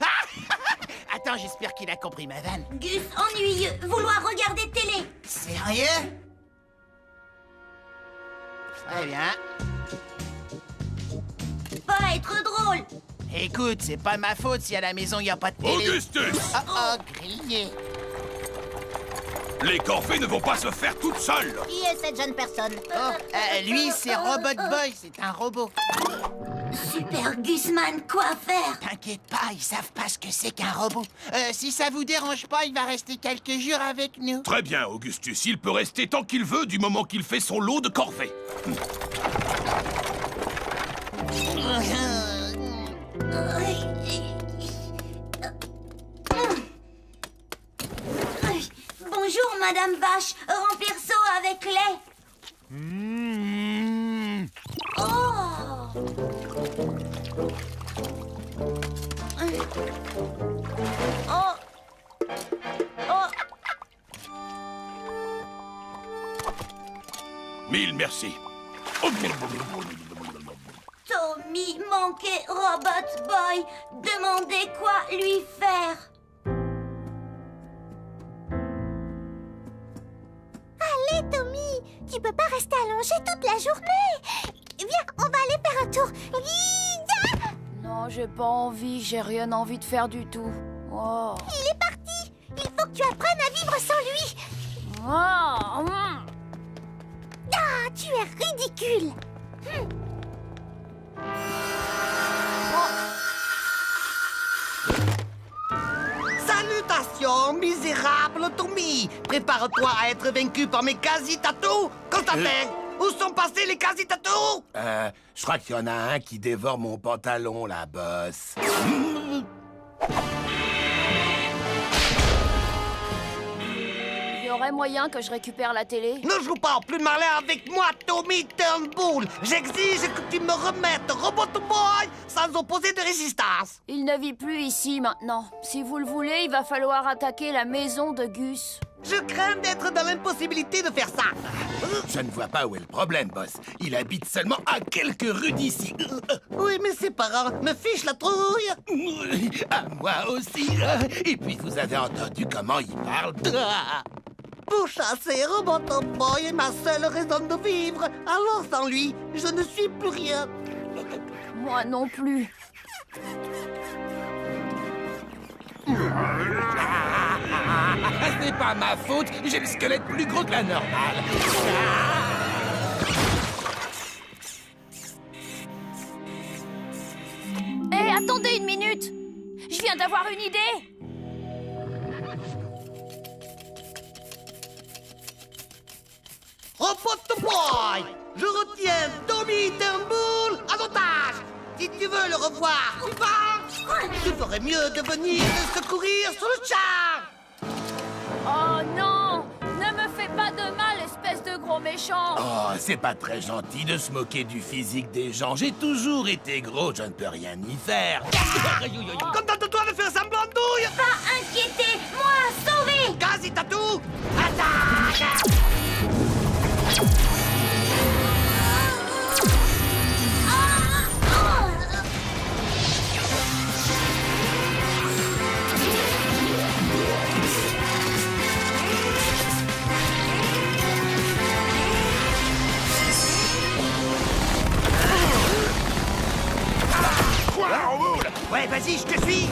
Attends, j'espère qu'il a compris ma vanne. Gus, ennuyeux, vouloir regarder télé. Sérieux? Très bien. Pas être drôle. Écoute, c'est pas ma faute si à la maison il n'y a pas de télé. Augustus! Oh, grillé. Les corvées ne vont pas se faire toutes seules! Qui est cette jeune personne? Lui, c'est Robot Boy, c'est un robot. Super Gusman, quoi faire? T'inquiète pas, ils savent pas ce que c'est qu'un robot. Si ça vous dérange pas, il va rester quelques jours avec nous. Très bien, Augustus. Il peut rester tant qu'il veut du moment qu'il fait son lot de corvées. Bonjour, Madame Vache. Remplir seau avec lait. Oh! Oh! Oh! Mille merci. Tommy manquait Robot Boy. Demandez quoi lui faire. Allez, Tommy, Tu peux pas rester allongé toute la journée. Viens, on va aller faire un tour. Non, j'ai pas envie, j'ai rien envie de faire du tout. Oh. Il est parti. Il faut que tu apprennes à vivre sans lui. Ah, Ah, tu es ridicule. Salutations, misérable Tommy. Prépare-toi à être vaincu par mes quasi-tatous. Constantin, où sont passés les quasi-tatous? Je crois qu'il y en a un qui dévore mon pantalon, la bosse. il y aurait moyen que je récupère la télé? Ne joue pas au plus malin avec moi, Tommy Turnbull. J'exige que tu me remettes Robot Boy sans opposer de résistance. Il ne vit plus ici maintenant. Si vous le voulez, il va falloir attaquer la maison de Gus. Je crains d'être dans l'impossibilité de faire ça. Je ne vois pas où est le problème, boss. Il habite seulement à quelques rues d'ici. Oui, mais ses parents me fichent la trouille. À moi aussi. Et puis, vous avez entendu comment il parle. Pour chasser Robot Boy est ma seule raison de vivre. Alors, sans lui, je ne suis plus rien. Moi non plus. C'est pas ma faute, j'ai le squelette plus gros que la normale. Hé, attendez une minute. Je viens d'avoir une idée. Robot Boy, je retiens Tommy Turnbull en otage. Si tu veux le revoir, tu ferais mieux de venir le secourir sur le champ. Oh non! Ne me fais pas de mal, espèce de gros méchant! Oh, c'est pas très gentil de se moquer du physique des gens. J'ai toujours été gros, je ne peux rien y faire. Contente-toi de faire semblant de douille. Pas inquiété, moi sauvé. Quasi-tatou, attaque. Ouais, vas-y, je te suis.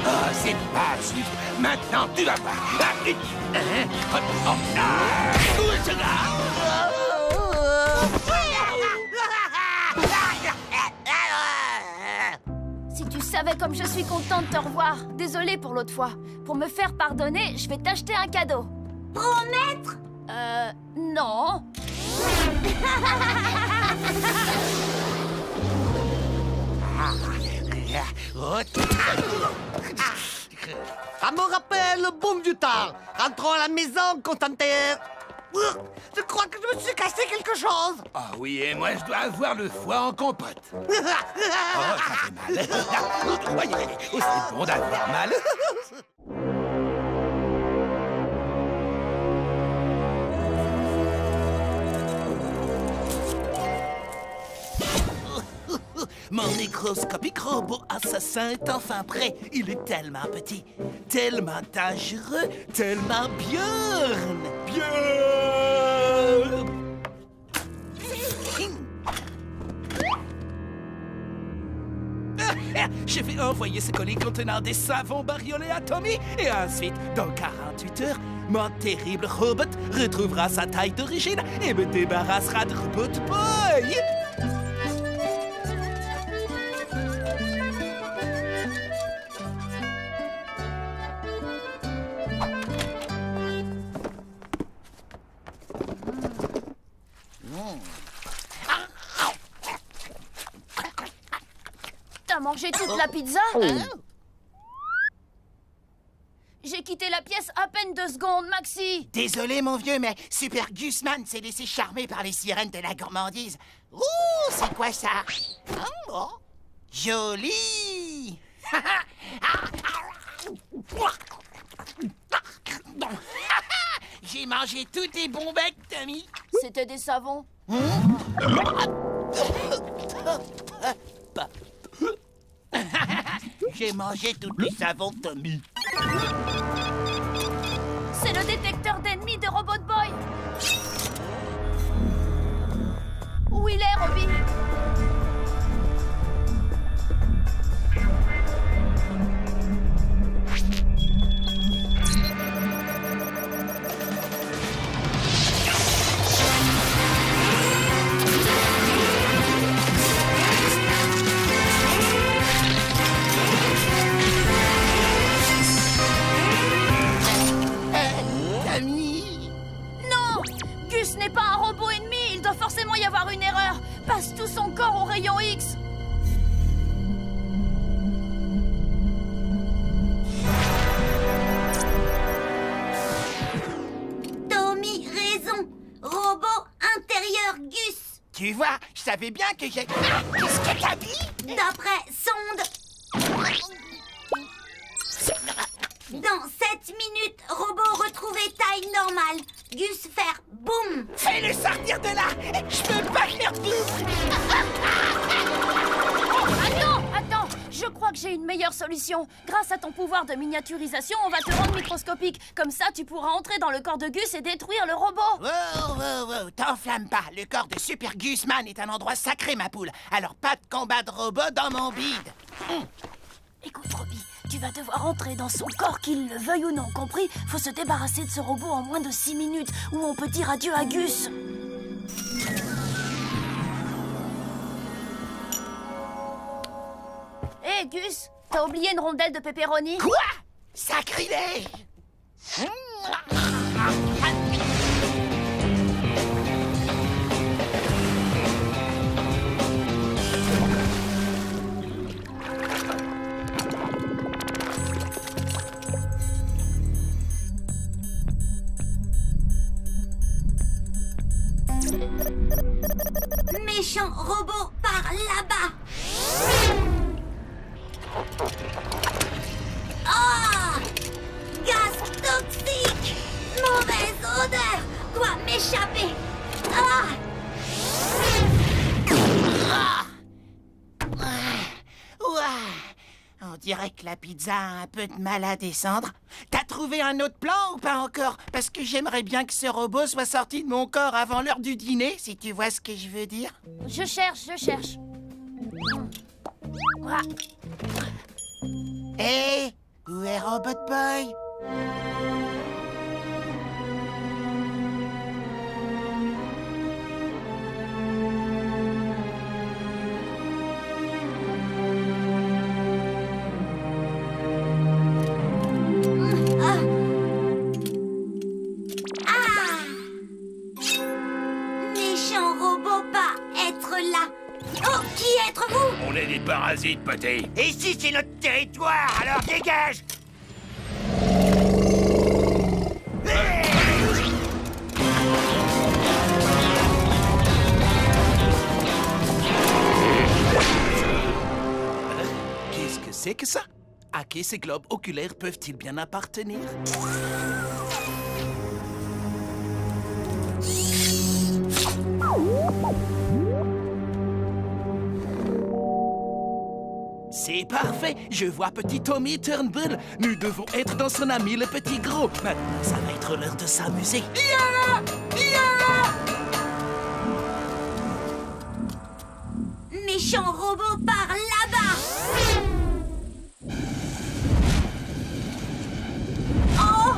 Oh, c'est pas juste. Maintenant, tu vas pas. Si tu savais comme je suis contente de te revoir. Désolée pour l'autre fois. Pour me faire pardonner, je vais t'acheter un cadeau. Promettre? Non. Ça me rappelle le boom du temps. Rentrons à la maison, Constantin. Je crois que je me suis cassé quelque chose. Ah oui, et moi je dois avoir le foie en compote. Oh, ça fait mal. Oh, c'est bon d'avoir mal. Mon microscopique robot assassin est enfin prêt. Il est tellement petit, tellement dangereux, tellement Björn. Je vais envoyer ce colis contenant des savons bariolés à Tommy et ensuite, dans 48 heures, mon terrible robot retrouvera sa taille d'origine et me débarrassera de Robot Boy. T'as mangé toute la pizza? J'ai quitté la pièce à peine 2 secondes, Maxi. Désolé, mon vieux, mais Super Gusman s'est laissé charmer par les sirènes de la gourmandise. Ouh, c'est quoi ça? Oh, joli! J'ai mangé tous tes bons becs, Tommy. C'était des savons. J'ai mangé tous les savons, Tommy. C'est le détecteur d'ennemis de Robot Boy. Où il est, Robbie? Gus n'est pas un robot ennemi, il doit forcément y avoir une erreur. Passe tout son corps au rayon X. Tommy, raison. Robot intérieur Gus. Tu vois, je savais bien que j'ai... Qu'est-ce que t'as dit? D'après sonde. Dans 7 minutes, robot retrouver taille normale. Gus faire boum. Fais-le sortir de là. Je peux pas faire tout. Attends, je crois que j'ai une meilleure solution. Grâce à ton pouvoir de miniaturisation, on va te rendre microscopique. Comme ça, tu pourras entrer dans le corps de Gus et détruire le robot. Wow, t'enflamme pas. Le corps de Super Gusman est un endroit sacré, ma poule. Alors pas de combat de robot dans mon bide. Écoute, Robbie, tu vas devoir entrer dans son corps, qu'il le veuille ou non, compris? Faut se débarrasser de ce robot en moins de 6 minutes, ou on peut dire adieu à Gus. Hé, Gus, t'as oublié une rondelle de pepperoni? Quoi? Sacrilège! Méchant robot par là-bas. Ah! Gaz toxique. Mauvaise odeur. Dois m'échapper. Ah! On dirait que la pizza a un peu de mal à descendre. T'as trouvé un autre plan ou pas encore? Parce que j'aimerais bien que ce robot soit sorti de mon corps avant l'heure du dîner, si tu vois ce que je veux dire. Je cherche. Hé, où est Robot Boy? Méchant robot pas être là. Oh, qui êtes-vous? On est des parasites, poté. Et ici, c'est notre territoire, alors dégage! Qu'est-ce que c'est que ça? À qui ces globes oculaires peuvent-ils bien appartenir? C'est parfait, je vois petit Tommy Turnbull. Nous devons être dans son ami le petit gros. Maintenant, ça va être l'heure de s'amuser. Méchant robot par là-bas. Oh!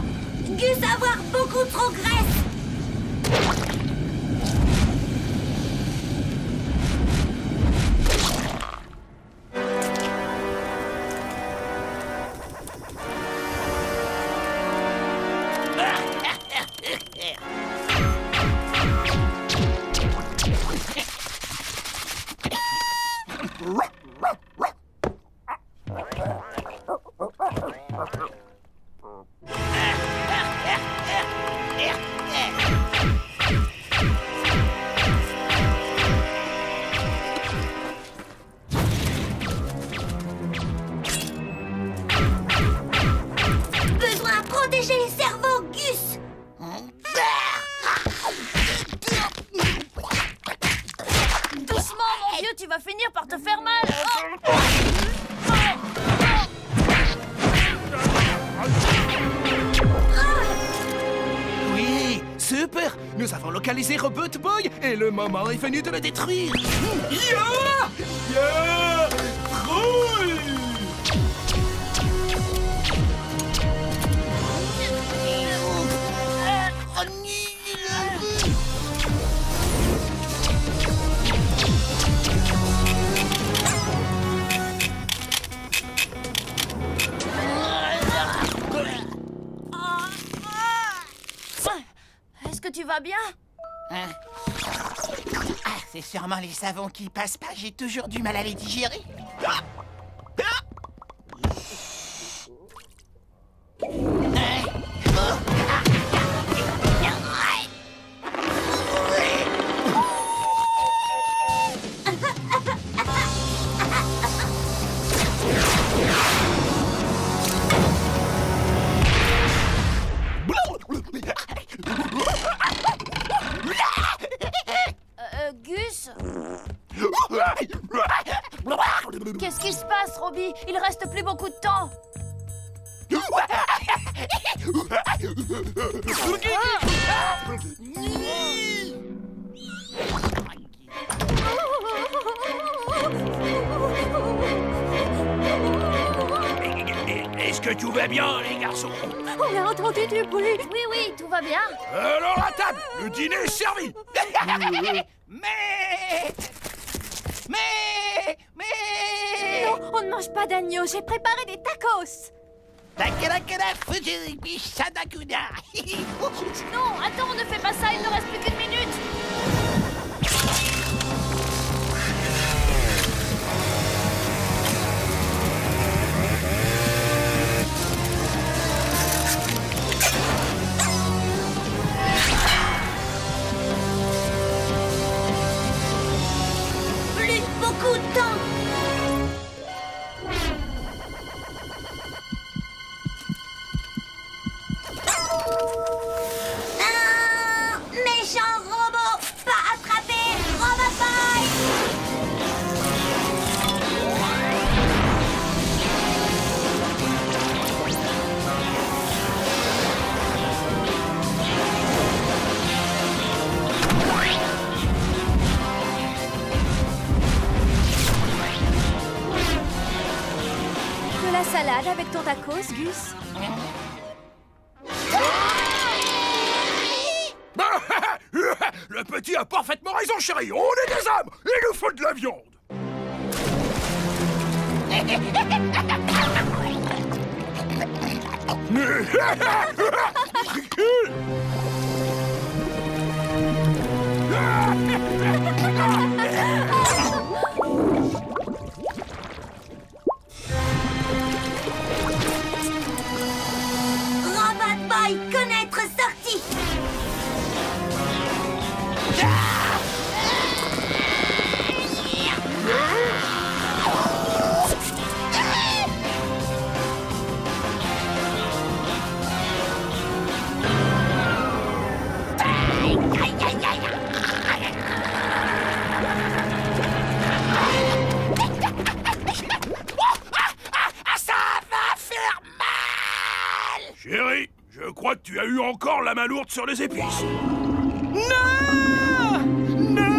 Gus avoir beaucoup trop graisse. Besoin de protéger les cerveaux, Gus. Doucement, mon vieux, tu vas finir par te faire mal. super! Nous avons localisé Robot Boy et le moment est venu de le détruire! Ya! Ya! Trouille! Est-ce que tu vas bien? Hein? Ah, c'est sûrement les savons qui passent pas. J'ai toujours du mal à les digérer. Gus? Qu'est-ce qui se passe, Robbie? Il reste plus beaucoup de temps. Est-ce que tout va bien, les garçons? On a entendu du bruit. Oui, oui, tout va bien. Alors à table, le dîner est servi. Non, on ne mange pas d'agneau. J'ai préparé des tacos. Non, Non, attends, ne fais pas ça. Il ne reste plus qu'une minute. Plus beaucoup de temps. Méchant robot, pas attrapé, Robot Boy. De la salade avec ton tacos, Gus? Le petit a parfaitement raison, chérie. On est des hommes. Il nous faut de la viande. Robot Boy, connaître sortie. Ça va faire mal! Chérie, je crois que tu as eu encore la main lourde sur les épices. Non! Non!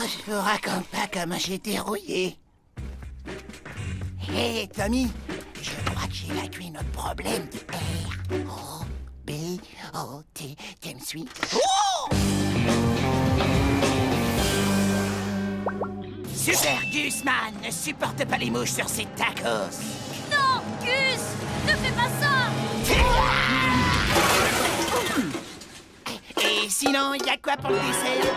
Je vous raconte pas comment j'ai été rouillé. Hé, Tommy, je crois que j'ai évacué notre problème de R-O-B-O-T. Tu me suis? Oh! Super Gusman ne supporte pas les mouches sur ses tacos. Non, Gus, ne fais pas ça. Et sinon, il y a quoi pour le dessert?